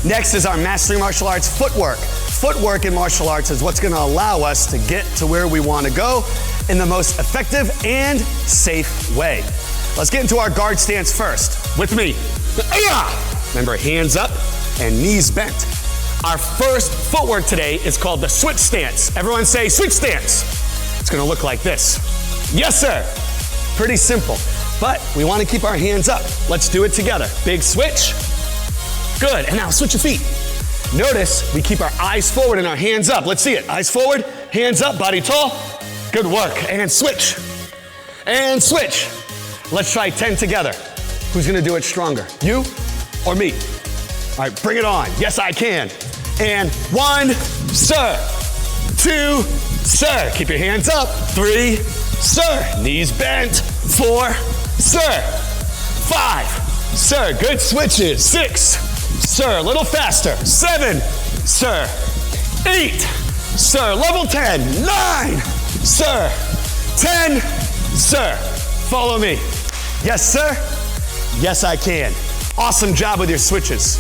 Next is our Mastery Martial Arts footwork. Footwork in martial arts is what's gonna allow us to get to where we wanna go in the most effective and safe way. Let's get into our guard stance first. With me. Remember, hands up and knees bent. Our first footwork today is called the switch stance. Everyone say switch stance. It's gonna look like this. Yes, sir. Pretty simple, but we wanna keep our hands up. Let's do it together. Big switch. Good, and now switch your feet. Notice we keep our eyes forward and our hands up. Let's see it. Eyes forward, hands up, body tall. Good work, and switch. And switch. Let's try 10 together. Who's gonna do it stronger, you or me? All right, bring it on. Yes, I can. And 1, sir. 2, sir. Keep your hands up. 3, sir. Knees bent. 4, sir. 5, sir. Good switches. 6, sir. A little faster. 7, sir. 8, sir. Level 10. 9, sir. 10, sir. Follow me. Yes, sir. Yes, I can. Awesome job with your switches.